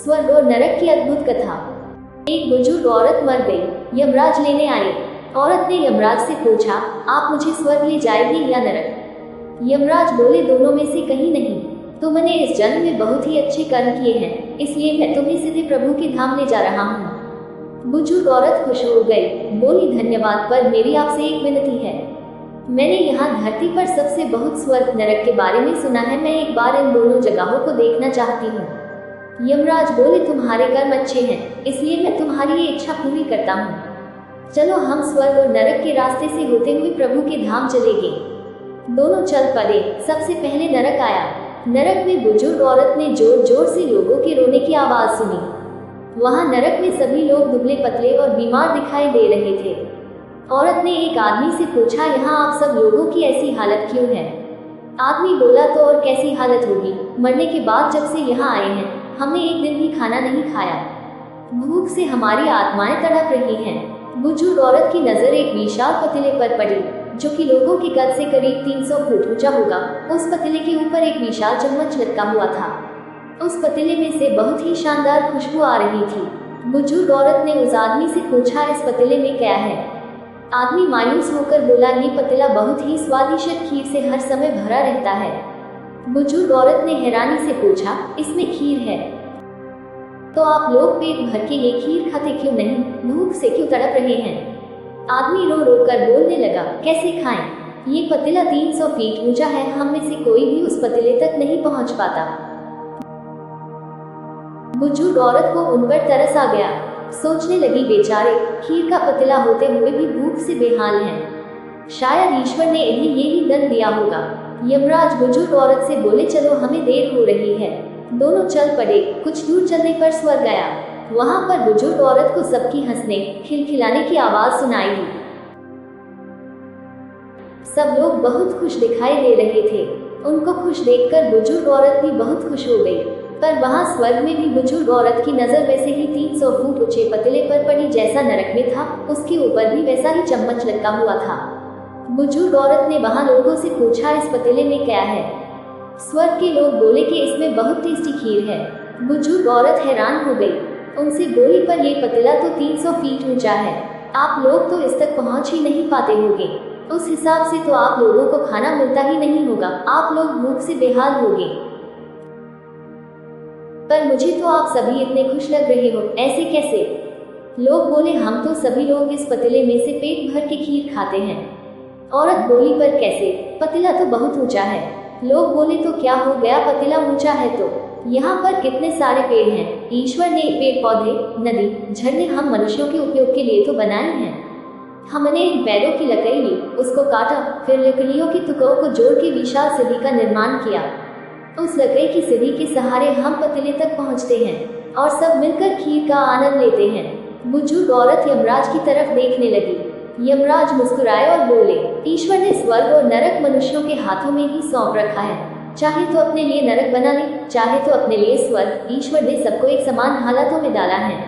स्वर्ग और नरक की अद्भुत कथा। एक बुजुर्ग औरत मर गई। यमराज लेने आए। औरत ने यमराज से पूछा, आप मुझे स्वर्ग ले जाएंगे या नरक? यमराज बोले, दोनों में से कहीं नहीं। तुमने इस जन्म में बहुत ही अच्छे कर्म किए हैं, इसलिए मैं तुम्हें सीधे प्रभु के धाम ले जा रहा हूँ। बुजुर्ग औरत खुश हो गई, बोली, धन्यवाद, पर मेरी आपसे एक विनती है। मैंने यहाँ धरती पर सबसे बहुत स्वर्ग नरक के बारे में सुना है। मैं एक बार इन दोनों जगहों को देखना चाहती हूँ। यमराज बोले, तुम्हारे कर्म अच्छे हैं, इसलिए मैं तुम्हारी ये इच्छा पूरी करता हूँ। चलो हम स्वर्ग और नरक के रास्ते से होते हुए प्रभु के धाम चलेंगे। दोनों चल पड़े। सबसे पहले नरक आया। नरक में बुजुर्ग औरत ने जोर जोर से लोगों के रोने की आवाज सुनी। वहाँ नरक में सभी लोग दुबले पतले और बीमार दिखाई दे रहे थे। औरत ने एक आदमी से पूछा, यहाँ आप सब लोगों की ऐसी हालत क्यों है? आदमी बोला, तो और कैसी हालत होगी, मरने के बाद जब से यहाँ आए हैं हमने एक दिन भी खाना नहीं खाया। भूख से हमारी आत्माएं तड़प रही हैं। बुजुर्ग औरत की नजर एक विशाल पतीले पर पड़ी, जो कि लोगों के कद से करीब 300 फुट ऊंचा होगा। उस पतीले के ऊपर एक विशाल चम्मच लटका हुआ था। उस पतीले में से बहुत ही शानदार खुशबू आ रही थी। बुजुर्ग औरत ने उस आदमी से पूछा, इस पतीले में क्या है? आदमी मायूस होकर बोला, ये पतीला बहुत ही स्वादिष्ट खीर से हर समय भरा रहता है। बुजुर्ग औरत ने हैरानी से पूछा, इसमें खीर है? तो आप लोग पेट भर के ये खीर खाते क्यों नहीं? भूख से क्यों तड़प रहे हैं? आदमी रो रो कर बोलने लगा, कैसे खाएं? ये पतीला 300 फीट ऊंचा है, हम में से कोई भी उस पतीले तक नहीं पहुंच पाता। बुजुर्ग औरत को उन पर तरस आ गया। सोचने लगी, बेचारे खीर का पतीला होते हुए भी भूख से बेहाल हैं। शायद ईश्वर ने इन्हें यही दंड दिया होगा। यमराज बुजुर्ग औरत से बोले, चलो हमें देर हो रही है। दोनों चल पड़े। कुछ दूर चलने पर स्वर्ग गया। वहाँ पर बुजुर्ग औरत को सबकी हंसने खिलखिलाने की आवाज सुनाई दी। सब लोग बहुत खुश दिखाई दे रहे थे। उनको खुश देखकर बुजुर्ग औरत भी बहुत खुश हो गई। पर वहाँ स्वर्ग में भी बुजुर्ग औरत की नजर वैसे ही 300 फुट ऊंचे पतीले पर पड़ी जैसा नरक में था। उसके ऊपर भी वैसा ही चम्मच लटका हुआ था। बुजुर्ग औरत ने वहाँ लोगों से पूछा, इस पतीले में क्या है? स्वर्ग के लोग बोले कि इसमें बहुत टेस्टी खीर है। बुजुर्ग औरत हैरान हो गई। उनसे बोली, पर यह पतीला तो 300 फीट ऊंचा है, आप लोग तो इस तक पहुंच ही नहीं पाते होंगे। उस हिसाब से तो आप लोगों को खाना मिलता ही नहीं होगा, आप लोग भूख से बेहाल होंगे। पर मुझे तो आप सभी इतने खुश लग रहे हो, ऐसे कैसे? लोग बोले, हम तो सभी लोग इस पतीले में से पेट भर के खीर खाते हैं। औरत बोली, पर कैसे? पतीला तो बहुत ऊंचा है। लोग बोले, तो क्या हो गया, पतीला ऊंचा है तो यहाँ पर कितने सारे पेड़ हैं। ईश्वर ने पेड़ पौधे, नदी, झरने हम मनुष्यों के उपयोग के लिए तो बनाए हैं। हमने इन पेड़ों की लकड़ी ली, उसको काटा, फिर लकड़ियों के टुकड़ों को जोड़ के विशाल सीढ़ी का निर्माण किया। उस लकड़ी की सीढ़ी के सहारे हम पतीले तक पहुँचते हैं और सब मिलकर खीर का आनंद लेते हैं। बुजुर्ग औरत यमराज की तरफ देखने लगी। यमराज मुस्कुराए और बोले, ईश्वर ने स्वर्ग और नरक मनुष्यों के हाथों में ही सौंप रखा है। चाहे तो अपने लिए नरक बना ले, चाहे तो अपने लिए स्वर्ग। ईश्वर ने सबको एक समान हालातों में डाला है।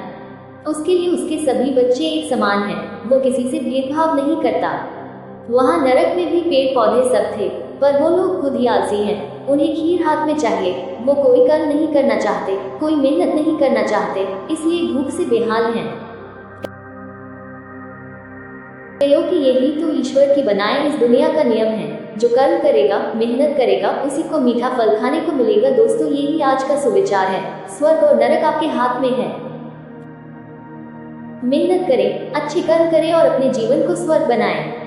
उसके लिए उसके सभी बच्चे एक समान हैं। वो किसी से भेदभाव नहीं करता। वहाँ नरक में भी पेड़ पौधे सब थे, पर वो लोग खुद ही आलसी हैं। उन्हें खीर हाथ में चाहिए। वो कोई कर्म नहीं करना चाहते, कोई मेहनत नहीं करना चाहते, इसलिए भूख से बेहाल हैं। कि यही तो ईश्वर की बनाए इस दुनिया का नियम है। जो कर्म करेगा, मेहनत करेगा, उसी को मीठा फल खाने को मिलेगा। दोस्तों, यही आज का सुविचार है। स्वर्ग और नरक आपके हाथ में है। मेहनत करें, अच्छे कर्म करें और अपने जीवन को स्वर्ग बनाएं।